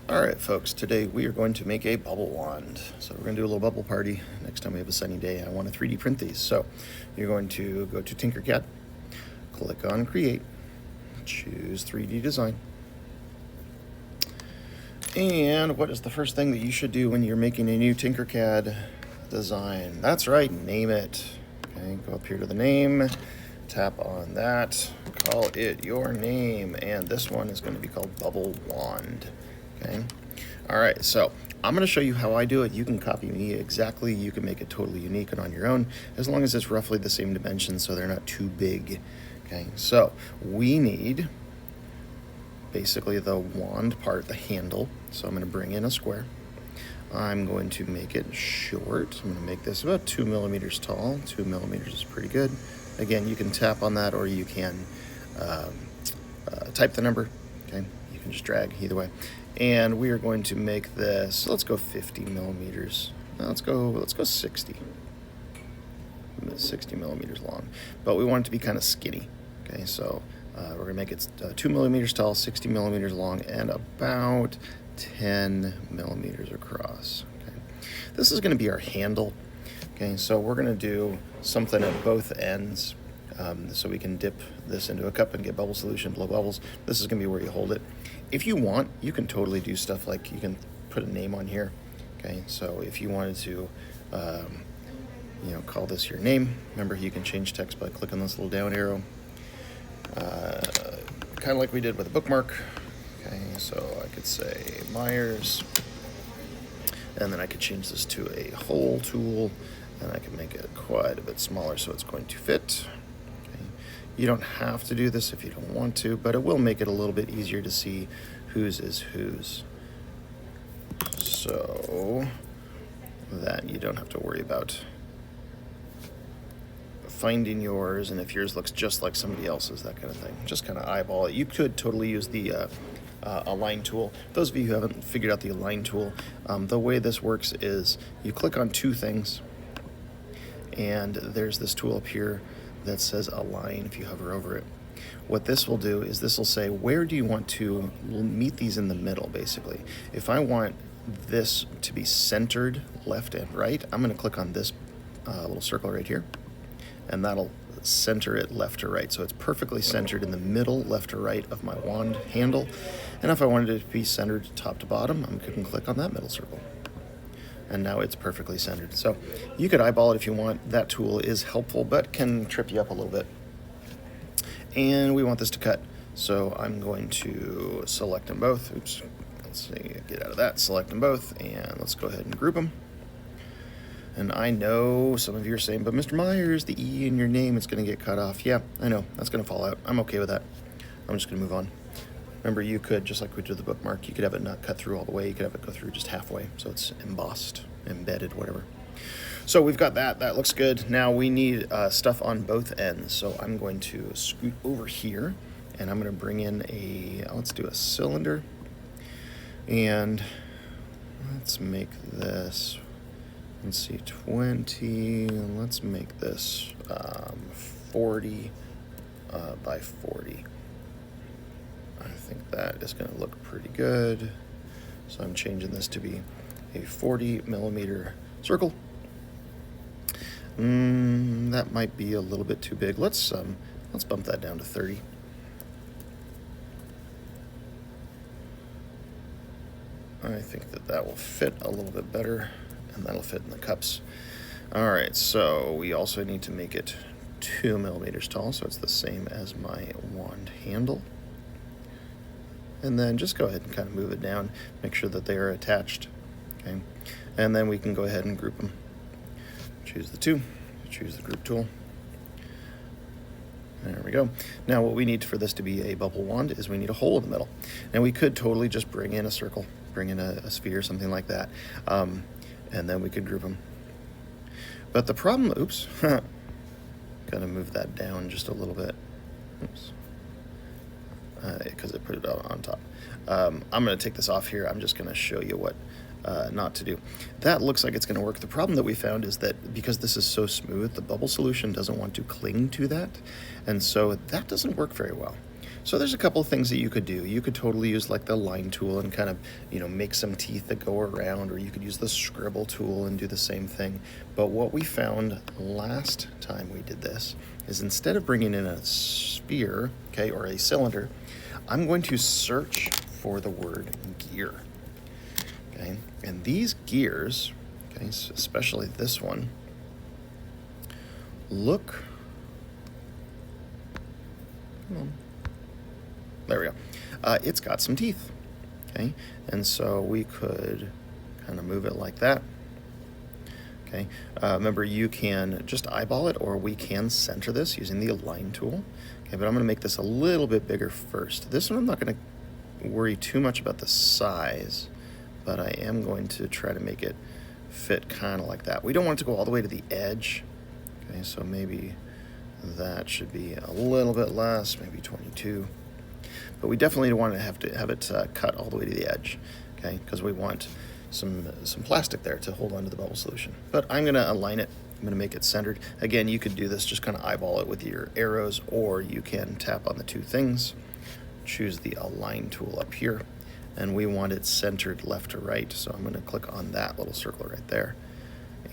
Alright folks, today we are going to make a bubble wand. So we're going to do a little bubble party next time we have a sunny day. I want to 3D print these. So you're going to go to Tinkercad, click on Create, choose 3D Design. And what is the first thing that you should do when you're making a new Tinkercad design? That's right, name it. Okay, go up here to the name, tap on that, call it your name, and this one is going to be called Bubble Wand. Okay. All right, so I'm going to show you how I do it. You can copy me exactly. You can make it totally unique and on your own, as long as it's roughly the same dimensions so they're not too big. Okay, so we need basically the wand part, the handle. So I'm going to bring in a square. I'm going to make it short. I'm going to make this about 2 millimeters tall. 2 millimeters is pretty good. Again, you can tap on that or you can type the number. Okay, you can just drag either way. And we are going to make this, let's go 50 millimeters. Let's go 60 millimeters long. But we want it to be kind of skinny. Okay, so we're gonna make it 2 millimeters tall, 60 millimeters long, and about 10 millimeters across. Okay, this is gonna be our handle. Okay, so we're gonna do something at both ends. So we can dip this into a cup and get bubble solution, blow bubbles. This is gonna be where you hold it. If you want, you can totally do stuff like you can put a name on here. Okay, so if you wanted to, call this your name. Remember, you can change text by clicking this little down arrow. Kind of like we did with a bookmark. Okay, so I could say Myers, and then I could change this to a hole tool, and I can make it quite a bit smaller so it's going to fit. You don't have to do this if you don't want to, but it will make it a little bit easier to see whose is whose. So that you don't have to worry about finding yours, and if yours looks just like somebody else's, that kind of thing. Just kind of eyeball it. You could totally use the align tool. Those of you who haven't figured out the align tool, the way this works is you click on two things, and there's this tool up here that says align if you hover over it. What this will do is this will say, where do you want to meet these in the middle, basically. If I want this to be centered left and right, I'm going to click on this little circle right here, and that'll center it left to right. So it's perfectly centered in the middle, left to right of my wand handle. And if I wanted it to be centered top to bottom, I'm going to click on that middle circle. And now it's perfectly centered. So you could eyeball it if you want. That tool is helpful, but can trip you up a little bit. And we want this to cut. So I'm going to select them both. Oops, let's see, get out of that, select them both, and let's go ahead and group them. And I know some of you are saying, but Mr. Myers, the E in your name is gonna get cut off. Yeah, I know, that's gonna fall out. I'm okay with that. I'm just gonna move on. Remember, you could, just like we did the bookmark, you could have it not cut through all the way. You could have it go through just halfway, so it's embossed, embedded, whatever. So we've got that. That looks good. Now we need stuff on both ends. So I'm going to scoot over here, and I'm going to bring in let's do a cylinder. And let's make this, let's see, 20. Let's make this 40 by 40. I think that is going to look pretty good. So I'm changing this to be a 40 millimeter circle. That might be a little bit too big. Let's bump that down to 30. I think that will fit a little bit better, and that'll fit in the cups. All right, so we also need to make it 2 millimeters tall, so it's the same as my wand handle. And then just go ahead and kind of move it down, make sure that they are attached, okay? And then we can go ahead and group them. Choose the two, choose the group tool. There we go. Now what we need for this to be a bubble wand is we need a hole in the middle. And we could totally just bring in a circle, bring in a sphere, something like that, and then we could group them. But the problem, oops, gotta move that down just a little bit. Oops. Because I put it on top. I'm going to take this off here. I'm just going to show you what not to do. That looks like it's going to work. The problem that we found is that because this is so smooth, the bubble solution doesn't want to cling to that, and so that doesn't work very well. So there's a couple of things that you could do. You could totally use like the line tool and kind of, make some teeth that go around, or you could use the scribble tool and do the same thing. But what we found last time we did this is instead of bringing in a sphere, okay, or a cylinder, I'm going to search for the word gear, okay? And these gears, okay, so especially this one, look, come on. There we go. It's got some teeth, okay? And so we could kind of move it like that, okay? Remember, you can just eyeball it, or we can center this using the align tool, okay? But I'm gonna make this a little bit bigger first. This one I'm not gonna worry too much about the size, but I am going to try to make it fit kind of like that. We don't want it to go all the way to the edge, okay? So maybe that should be a little bit less, maybe 22. But we definitely want to have it cut all the way to the edge, okay? Because we want some plastic there to hold onto the bubble solution. But I'm going to align it. I'm going to make it centered. Again, you could do this, just kind of eyeball it with your arrows, or you can tap on the two things, choose the align tool up here, and we want it centered left to right. So I'm going to click on that little circle right there.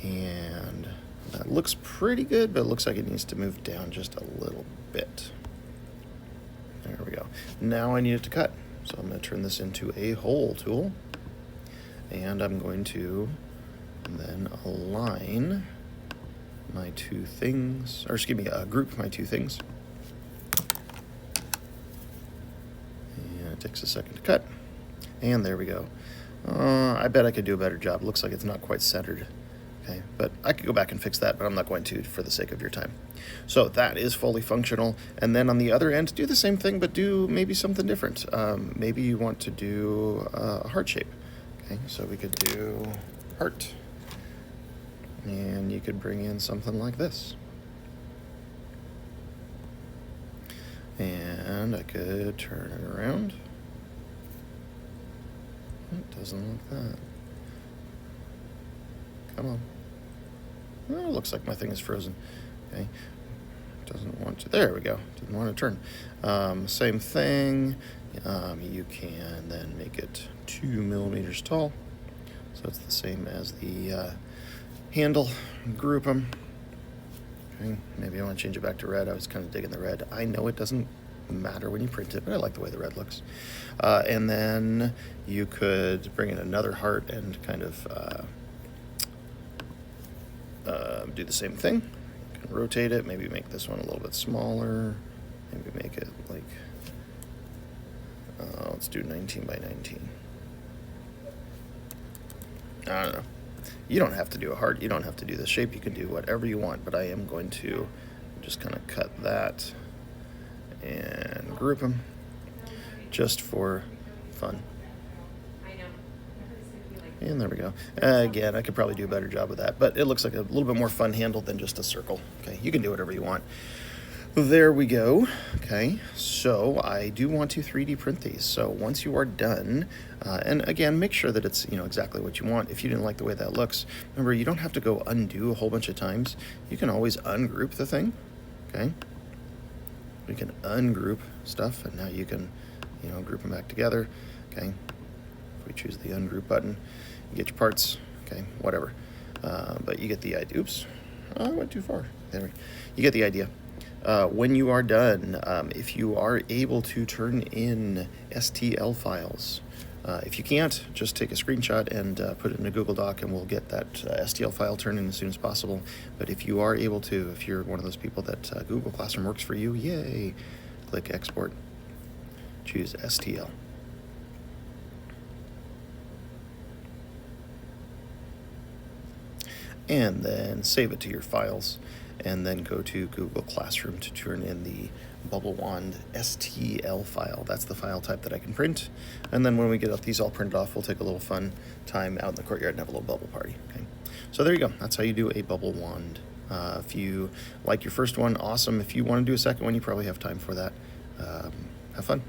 And that looks pretty good, but it looks like it needs to move down just a little bit. There we go. Now I need it to cut. So I'm going to turn this into a hole tool. And I'm going to then align my two things, or excuse me, group my two things. And it takes a second to cut. And there we go. I bet I could do a better job. Looks like it's not quite centered. Okay, but I could go back and fix that, but I'm not going to for the sake of your time. So that is fully functional. And then on the other end, do the same thing, but do maybe something different. Maybe you want to do a heart shape. Okay, so we could do heart. And you could bring in something like this. And I could turn it around. It doesn't look that. Come on. Oh, it looks like my thing is frozen. Okay. Doesn't want to. There we go. Didn't want to turn. Same thing. You can then make it 2 millimeters tall. So it's the same as the handle. Group them. Okay. Maybe I want to change it back to red. I was kind of digging the red. I know it doesn't matter when you print it, but I like the way the red looks. And then you could bring in another heart and kind of do the same thing. You can rotate it, maybe make this one a little bit smaller, maybe make it like, let's do 19 by 19. I don't know. You don't have to do a heart, you don't have to do the shape, you can do whatever you want, but I am going to just kind of cut that and group them just for fun. And there we go. Again, I could probably do a better job of that, but it looks like a little bit more fun handle than just a circle. Okay, you can do whatever you want. There we go. Okay, so I do want to 3D print these. So once you are done, and again, make sure that it's exactly what you want. If you didn't like the way that looks, remember, you don't have to go undo a whole bunch of times. You can always ungroup the thing. Okay, we can ungroup stuff, and now you can group them back together. Okay, if we choose the ungroup button, you get your parts. Okay, whatever, but you get the idea. Oops, I went too far. There we go. You get the idea. When you are done, if you are able to turn in STL files, if you can't, just take a screenshot and put it in a Google Doc, and we'll get that STL file turned in as soon as possible. But if you are able to, if you're one of those people that Google Classroom works for you, yay, click Export, choose STL. And then save it to your files, and then go to Google Classroom to turn in the Bubble Wand STL file. That's the file type that I can print. And then when we get these all printed off, we'll take a little fun time out in the courtyard and have a little bubble party. Okay, so there you go. That's how you do a Bubble Wand. If you like your first one, awesome. If you want to do a second one, you probably have time for that. Have fun.